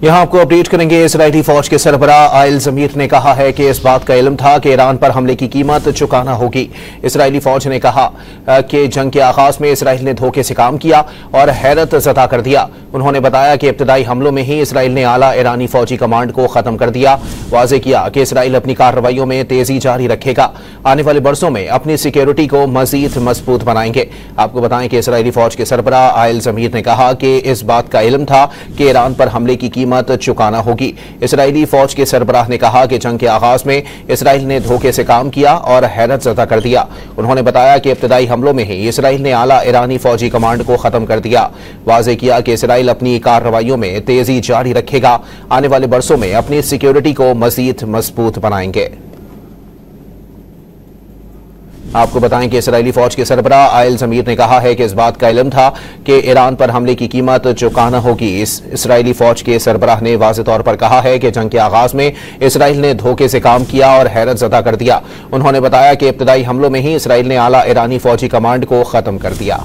यहां आपको अपडेट करेंगे। इजरायली फौज के सरबराह आयल जमीर ने कहा है कि इस बात का इल्म था कि ईरान पर हमले की कीमत चुकाना होगी। इजरायली फौज ने कहा कि जंग के आगाज में इसराइल ने धोखे से काम किया और हैरत ज़दा कर दिया। उन्होंने बताया कि इब्तदाई हमलों में ही इसराइल ने आला ईरानी फौजी कमांड को खत्म कर दिया। वाज़ेह किया कि इसराइल अपनी कार्रवाइयों में तेजी जारी रखेगा। आने वाले बरसों में अपनी सिक्योरिटी को मजीद मजबूत बनाएंगे। आपको बताएं कि इजरायली फौज के सरबराह आयल जमीर ने कहा कि इस बात का इल्म था कि ईरान पर हमले की कीमत चुकाना होगी। इजरायली फौज के सरबराह ने कहा कि जंग के आगाज में इसराइल ने धोखे से काम किया और हैरत ज़दा कर दिया। उन्होंने बताया कि इब्तदाई हमलों में ही इसराइल ने आला ईरानी फौजी कमांड को खत्म कर दिया। वाज़ेह किया कि इसराइल अपनी कार्रवाइयों में तेजी जारी रखेगा। आने वाले बरसों में अपनी सिक्योरिटी को मजीद मजबूत बनाएंगे। आपको बताएं कि इजरायली फौज के सरबराह आयल जमीर ने कहा है कि इस बात का इल्म था कि ईरान पर हमले की कीमत चुकाना होगी। इजरायली फौज के सरबराह ने वाज़ेह तौर पर कहा है कि जंग के आगाज में इसराइल ने धोखे से काम किया और हैरत ज़दा कर दिया। उन्होंने बताया कि इब्तदाई हमलों में ही इसराइल ने आला ईरानी फौजी कमांड को खत्म कर दिया।